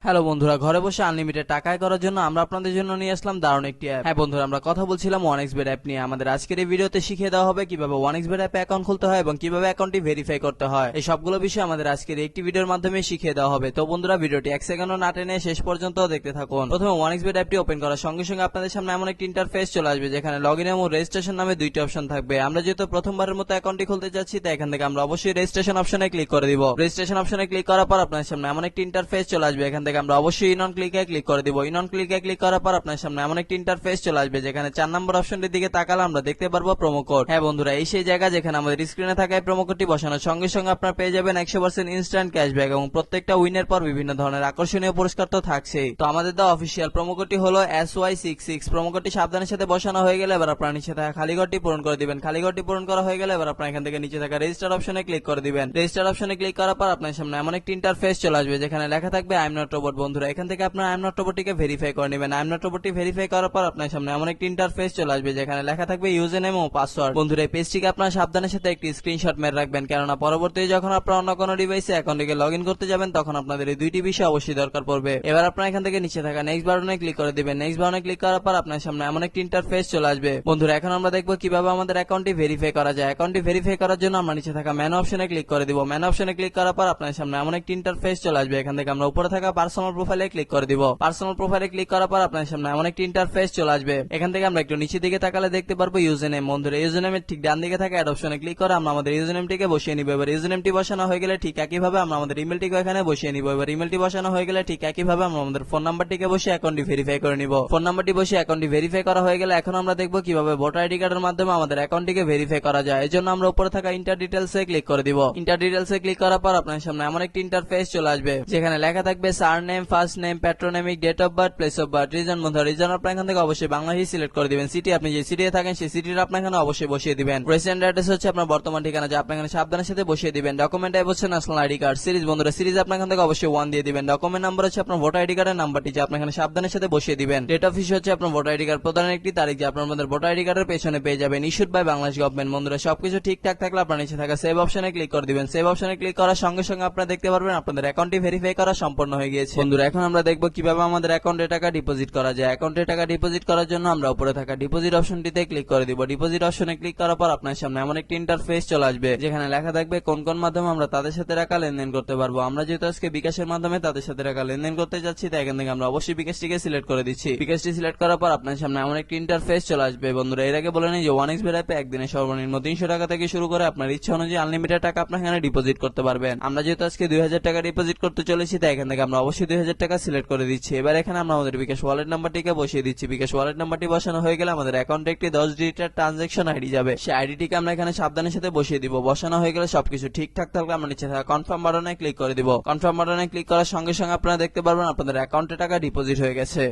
Hello বন্ধুরা, ঘরে বসে আনলিমিটেড টাকা আয় করার জন্য আমরা আপনাদের জন্য নিয়ে আসলাম দারুণ একটি অ্যাপ। হ্যাঁ বন্ধুরা, আমরা কথা বলছিলাম ওয়ানএক্সবেট অ্যাপ নিয়ে। আমাদের আজকের এই ভিডিওতে শিখিয়ে দেওয়া হবে কিভাবে ওয়ানএক্সবেট অ্যাপে অ্যাকাউন্ট খুলতে হয় এবং কিভাবে অ্যাকাউন্টটি ভেরিফাই করতে হয়। এই সবগুলো বিষয় আমাদের আজকের একটি ভিডিওর মাধ্যমে শিখিয়ে দেওয়া হবে। তো বন্ধুরা, ভিডিওটি এক সেকেন্ডও না টেনে শেষ পর্যন্ত দেখতে থাকুন। প্রথমে ওয়ানএক্সবেট অ্যাপটি ওপেন করার সঙ্গে সঙ্গে আপনাদের সামনে এমন একটি ইন্টারফেস চলে আসবে যেখানে লগইন এবং রেজিস্ট্রেশন নামে দুইটি অপশন থাকবে। আমরা যেহেতু প্রথমবারের মতো অ্যাকাউন্টটি খুলতে যাচ্ছি, তাই এখান থেকে আমরা অবশ্যই রেজিস্ট্রেশন অপশনে ক্লিক করে দিব। রেজিস্ট্রেশন অপশনে ক্লিক করার পর আপনাদের সামনে এমন একটি ইন্টারফেস চলে আসবে। এখান থেকে আমরা অবশ্যই ইন অন ক্লিকে ক্লিক করে দিব। ইন অন ক্লিকে ক্লিক করার পর আপনার সামনে এমন একটি ইন্টারফেস চলে আসবে যেখানে 4 নম্বর অপশনটির দিকে তাকালে আমরা দেখতে পারবো প্রোমো কোড। হ্যাঁ বন্ধুরা, এই সেই জায়গা যেখানে আমাদের স্ক্রিনে থাকা এই প্রোমো কোডটি বসানোর সঙ্গে সঙ্গে আপনারা পেয়ে যাবেন 100% ইনস্ট্যান্ট ক্যাশব্যাক এবং প্রত্যেকটা উইনের পর বিভিন্ন ধরনের আকর্ষণীয় পুরস্কার তো থাকছেই। তো আমাদের দেওয়া অফিসিয়াল প্রোমো কোডটি হলো SY66। প্রোমো কোডটি সাবধানের সাথে বসানো হয়ে গেলে এবার আপনারা নিচে থাকা খালি ঘরটি পূরণ করে দিবেন। খালি ঘরটি পূরণ করা হয়ে গেলে এবার আপনারা এখান থেকে নিচে থাকা রেজিস্টার অপশনে ক্লিক করে দিবেন। রেজিস্টার অপশনে ক্লিক করার পর আপনার সামনে এমন একটি ইন্টারফেস চলে আসবে যেখানে লেখা থাকবে আই এম নট রোবট। বন্ধুরা, এখান থেকে আপনারা আই এম নট রোবটটিকে ভেরিফাই করে নেবেন। আই এম নট রোবটটি ভেরিফাই করার পর আপনার সামনে এমন একটি ইন্টারফেস চলে আসবে যেখানে লেখা থাকবে ইউজার নেম ও পাসওয়ার্ড। বন্ধুরা, এই পেজটিকে আপনারা সাবধানের সাথে একটি স্ক্রিনশট মেরে রাখবেন, কেননা পরবর্তীতে যখন আপনারা অন্য কোনো ডিভাইসে অ্যাকাউন্টটিকে লগইন করতে যাবেন তখন আপনাদের এই দুইটি বিষয় অবশ্যই দরকার পড়বে। এবার আপনারা এখান থেকে নিচে থাকা নেক্সট বাটনে ক্লিক করে দিবেন। নেক্সট বাটনে ক্লিক করার পর আপনার সামনে এমন একটি ইন্টারফেস চলে আসবে। বন্ধুরা, এখন আমরা দেখবো কিভাবে আমাদের অ্যাকাউন্টটি ভেরিফাই করা যায়। অ্যাকাউন্টটি ভেরিফাই করার জন্য আমরা নিচে থাকা ম্যান অপশনে ক্লিক করে দিব। ম্যান অপশনে ক্লিক করার পর আপনার সামনে এমন একটি ইন্টারফেস চলে আসবে। এখান থেকে আমরা উপরে থাকা পার্সোনাল প্রোফাইলে ক্লিক করে দিব। পার্সোনাল প্রোফাইলে ক্লিক করার পর আপনার সামনে এমন একটি ইন্টারফেস চলে আসবে। এখান থেকে আমরা একটু নিচের দিকে তাকালে দেখতে পারবো ইউজার নেম। বন্ধুরা, ইউজার নেমের ঠিক ডান দিকে থাকা অ্যাড অপশনে ক্লিক করে আমরা আমাদের ইউজার নেমটিকে বসিয়ে নিব। এবার ইউজার নেমটি বসানো হয়ে গেলে ঠিক একইভাবে আমরা আমাদের ইমেলটিকে এখানে বসিয়ে নিব। এবার ইমেলটি বসানো হয়ে গেলে ঠিক একইভাবে আমরা আমাদের ফোন নাম্বারটিকে বসিয়ে অ্যাকাউন্টটি ভেরিফাই করে নিব। ফোন নাম্বারটি বসিয়ে অ্যাকাউন্টটি ভেরিফাই করা হয়ে গেলে এখন আমরা দেখবো কিভাবে ভোটার আইডি কার্ডের মাধ্যমে আমাদের অ্যাকাউন্টটিকে ভেরিফাই করা যায়। এর জন্য আমরা উপরে থাকা ইন্টার ডিটেইলসে ক্লিক করে দিব। ইন্টার ডিটেইলসে ক্লিক করার পর আপনার সামনে এমন একটি ইন্টারফেস চলে আসবে যেখানে লেখা থাকবে surname, first name, patronymic, date of birth, place of birth, reason. বন্ধুরা, রিজন আপনার এখান থেকে অবশ্যই বাংলাদেশ সিলেক্ট করে দিবেন। সিটি আপনি যে সিটিতে থাকেন সেই সিটিটা আপনার এখানে অবশ্যই বসিয়ে দিবেন। রেসিডেন্ট অ্যাড্রেস হচ্ছে আপনার বর্তমান ঠিকানা, যা আপনি এখানে সাবধানের সাথে বসিয়ে দিবেন। ডকুমেন্ট টাইপ হচ্ছে ন্যাশনাল আইডি কার্ড। সিরিজ, বন্ধুরা, সিরিজ আপনার এখান থেকে অবশ্যই 1 দিয়ে দিবেন। ডকুমেন্ট নাম্বার হচ্ছে আপনার ভোটার আইডি কার্ডের নাম্বারটি, যা আপনি এখানে সাবধানের সাথে বসিয়ে দিবেন। ডেট অফ ইস্যু হচ্ছে আপনার ভোটার আইডি কার্ড প্রদানের একটি তারিখ, যা আপনার আমাদের ভোটার আইডি কার্ডের পেছনে পেয়ে যাবেন। Issued by Bangladesh government. বন্ধুরা, সবকিছু ঠিকঠাক থাকলে আপনার নিচে থাকা সেভ অপশনে ক্লিক করে দিবেন। সেভ অপশনে ক্লিক করার সঙ্গে সঙ্গে আপনারা দেখতে পারবেন আপনাদের অ্যাকাউন্টটি ভেরিফাই করা সম্পূর্ণ হয়ে গিয়েছে। বন্ধুরা, এখন আমরা দেখব কিভাবে আমাদের অ্যাকাউন্টে টাকা ডিপোজিট করা যায়। অ্যাকাউন্টে টাকা ডিপোজিট করার জন্য আমরা উপরে থাকা ডিপোজিট অপশনটিতে ক্লিক করে দিব। ডিপোজিট অপশনে ক্লিক করার পর আপনার সামনে এমন একটি ইন্টারফেস চলে আসবে যেখানে লেখা থাকবে কোন কোন মাধ্যমে আমরা তাদের সাথে টাকা লেনদেন করতে পারবো। আমরা যেহেতু আজকে বিকাশের মাধ্যমে তাদের সাথে টাকা লেনদেন করতে যাচ্ছি, তাই এখান থেকে আমরা অবশ্যই বিকাশটিকে সিলেক্ট করে দিচ্ছি। বিকাশটি সিলেক্ট করার পর আপনার সামনে এমন একটি ইন্টারফেস চলে আসবে। বন্ধুরা, এর আগে বলে নেই যে ওয়ানএক্সবেট অ্যাপে একদিনে সর্বনিম্ন 300 টাকা থেকে শুরু করে আপনার ইচ্ছা অনুযায়ী আনলিমিটেড টাকা আপনার এখানে ডিপোজিট করতে পারবেন। আমরা যেহেতু আজকে 2000 টাকা ডিপোজিট করতে চলেছি, তাই এখান থেকে আমরা অবশ্যই 2000 টাকা সিলেক্ট করে দিচ্ছি। এবার এখানে আমরা আমাদের বিকাশ ওয়ালেট নাম্বারটিকে বসিয়ে দিচ্ছি। বিকাশ ওয়ালেট নাম্বারটি বসানো হয়ে গেলে আমাদের অ্যাকাউন্টে একটি 10 ডিজিটের ট্রানজাকশন আইডি যাবে। সেই আইডিটিকে আমরা এখানে সাবধানের সাথে বসিয়ে দিব। বসানো হয়ে গেলে সবকিছু ঠিকঠাক থাকলে আমরা নিচে থাকা কনফার্ম বাটনে ক্লিক করে দিব। কনফার্ম বাটনে ক্লিক করার সঙ্গে সঙ্গে আপনারা দেখতে পারবেন আপনাদের অ্যাকাউন্টে টাকা ডিপোজিট হয়ে গেছে।